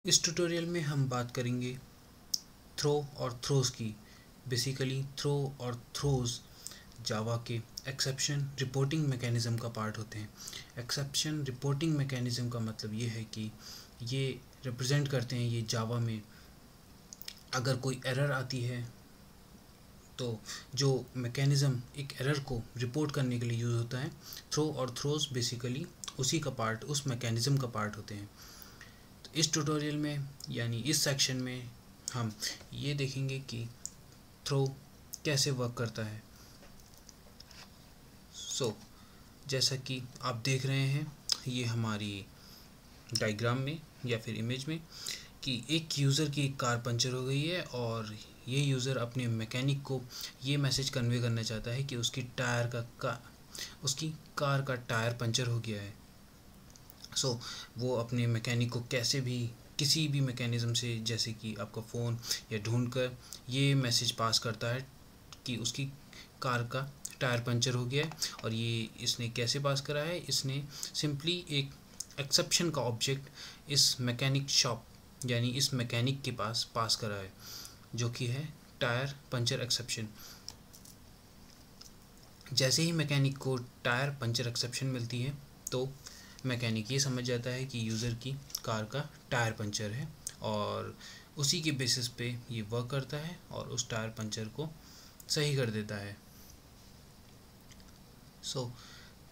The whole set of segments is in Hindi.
इस ट्यूटोरियल में हम बात करेंगे थ्रो और थ्रोज़ की। बेसिकली थ्रो और थ्रोज़ जावा के एक्सेप्शन रिपोर्टिंग मैकेनिज़्म का पार्ट होते हैं। एक्सेप्शन रिपोर्टिंग मैकेनिज़्म का मतलब ये है कि ये रिप्रेजेंट करते हैं, ये जावा में अगर कोई एरर आती है तो जो मैकेनिज़्म एक एरर को रिपोर्ट करने के लिए यूज़ होता है, थ्रो और थ्रोज़ बेसिकली उसी का पार्ट, उस मैकेनिज़्म का पार्ट होते हैं। तो इस ट्यूटोरियल में यानी इस सेक्शन में हम ये देखेंगे कि थ्रो कैसे वर्क करता है। जैसा कि आप देख रहे हैं ये हमारी डायग्राम में या फिर इमेज में कि एक यूज़र की कार पंचर हो गई है और ये यूज़र अपने मैकेनिक को ये मैसेज कन्वे करना चाहता है कि उसकी उसकी कार का टायर पंचर हो गया है। वो अपने मैकेनिक को कैसे भी किसी भी मैकेनिज़्म से, जैसे कि आपका फ़ोन या ढूंढकर ये मैसेज पास करता है कि उसकी कार का टायर पंचर हो गया है। और ये इसने कैसे पास करा है, इसने सिंपली एक एक्सेप्शन का ऑब्जेक्ट इस मैकेनिक शॉप यानी इस मैकेनिक के पास करा है, जो कि है टायर पंचर एक्सेप्शन। जैसे ही मैकेनिक को टायर पंचर एक्सेप्शन मिलती है तो मैकेनिक ये समझ जाता है कि यूज़र की कार का टायर पंचर है और उसी के बेसिस पे ये वर्क करता है और उस टायर पंचर को सही कर देता है।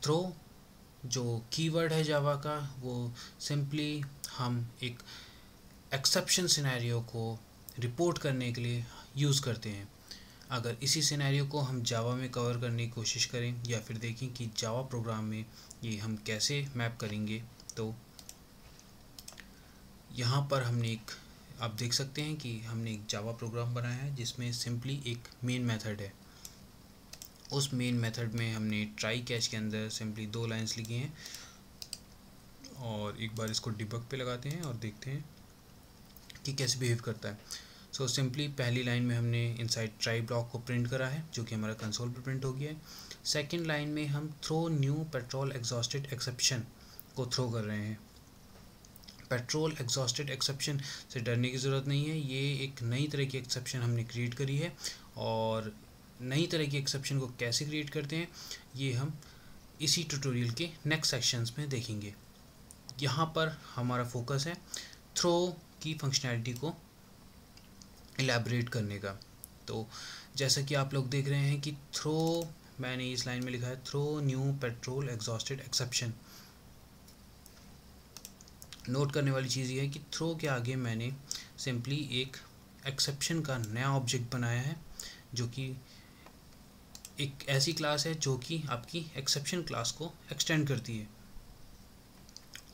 थ्रो जो कीवर्ड है जावा का, वो सिंपली हम एक एक्सेप्शन सिनेरियो को रिपोर्ट करने के लिए यूज़ करते हैं। अगर इसी सिनेरियो को हम जावा में कवर करने की कोशिश करें या फिर देखें कि जावा प्रोग्राम में ये हम कैसे मैप करेंगे, तो यहाँ पर आप देख सकते हैं कि हमने एक जावा प्रोग्राम बनाया है जिसमें सिंपली एक मेन मेथड है। उस मेन मेथड में हमने ट्राई कैच के अंदर सिंपली 2 लाइंस लिखी हैं और एक बार इसको डिबग पे लगाते हैं और देखते हैं कि कैसे बिहेव करता है। सिंपली पहली लाइन में हमने इनसाइड ट्राई ब्लॉक को प्रिंट करा है, जो कि हमारा कंसोल पर प्रिंट हो गया है। सेकेंड लाइन में हम throw new petrol exhausted exception को थ्रो कर रहे हैं। पेट्रोल एग्जॉस्टेड एक्सेप्शन से डरने की ज़रूरत नहीं है, ये एक नई तरह की एक्सेप्शन हमने क्रिएट करी है। और नई तरह की एक्सेप्शन को कैसे क्रिएट करते हैं ये हम इसी ट्यूटोरियल के नेक्स्ट सेक्शंस में देखेंगे। यहाँ पर हमारा फोकस है थ्रो की फंक्शनैलिटी को इलेबरेट करने का। तो जैसा कि आप लोग देख रहे हैं कि थ्रो, मैंने इस लाइन में लिखा है throw new petrol exhausted exception. Note करने वाली चीज़ ये है कि थ्रो के आगे मैंने सिंपली एक एक्सेप्शन का नया ऑब्जेक्ट बनाया है, जो कि एक ऐसी क्लास है जो कि आपकी एक्सेप्शन क्लास को एक्सटेंड करती है।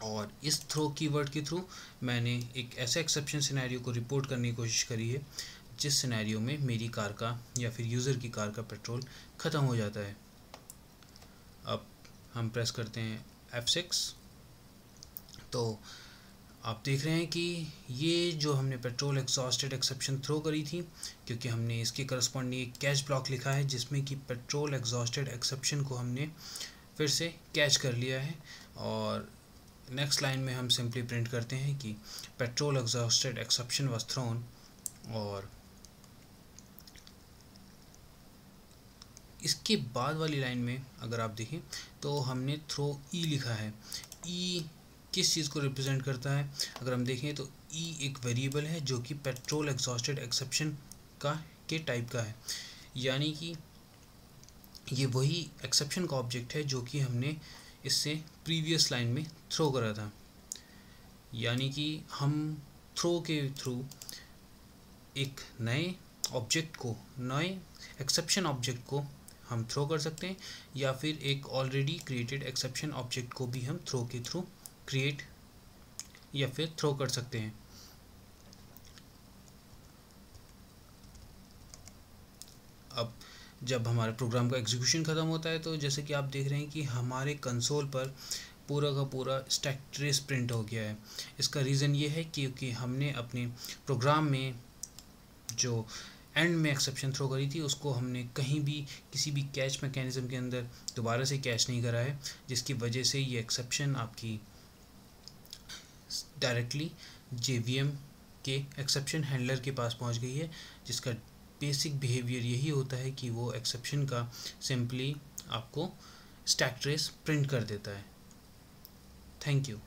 और इस थ्रो कीवर्ड के थ्रू मैंने एक ऐसे एक्सेप्शन सिनेरियो को रिपोर्ट करने की कोशिश करी है जिस सिनेरियो में मेरी कार का या फिर यूज़र की कार का पेट्रोल ख़त्म हो जाता है। अब हम प्रेस करते हैं F6, तो आप देख रहे हैं कि ये जो हमने पेट्रोल एग्जॉस्टेड एक्सेप्शन थ्रो करी थी, क्योंकि हमने इसके करस्पॉन्डिंग एक कैच ब्लॉक लिखा है जिसमें कि पेट्रोल एग्जॉस्टेड एक्सेप्शन को हमने फिर से कैच कर लिया है। और नेक्स्ट लाइन में हम सिंपली प्रिंट करते हैं कि petrol exhausted exception was thrown. और इसके बाद वाली लाइन में अगर आप देखें तो हमने थ्रो ई लिखा है। ई किस चीज़ को रिप्रेजेंट करता है, अगर हम देखें तो ई एक वेरिएबल है जो कि पेट्रोल एग्जॉस्टेड एक्सेप्शन के टाइप का है। यानी कि ये वही एक्सेप्शन का ऑब्जेक्ट है जो कि हमने इससे प्रीवियस लाइन में थ्रो करा था। यानी कि हम थ्रो के थ्रू एक नए ऑब्जेक्ट को, नए एक्सेप्शन ऑब्जेक्ट को हम थ्रो कर सकते हैं, या फिर एक ऑलरेडी क्रिएटेड एक्सेप्शन ऑब्जेक्ट को भी हम थ्रो के थ्रू क्रिएट या फिर थ्रो कर सकते हैं। अब जब हमारे प्रोग्राम का एग्जीक्यूशन ख़त्म होता है तो जैसे कि आप देख रहे हैं कि हमारे कंसोल पर पूरा का पूरा स्टैक ट्रेस प्रिंट हो गया है। इसका रीज़न ये है क्योंकि हमने अपने प्रोग्राम में जो एंड में एक्सेप्शन थ्रो करी थी उसको हमने कहीं भी किसी भी कैच मैकेनिज़्म के अंदर दोबारा से कैच नहीं करा है, जिसकी वजह से ये एक्सेप्शन आपकी डायरेक्टली JVM के एक्सेप्शन हैंडलर के पास पहुंच गई है, जिसका बेसिक बिहेवियर यही होता है कि वो एक्सेप्शन का सिंपली आपको स्टैक ट्रेस प्रिंट कर देता है। Thank you.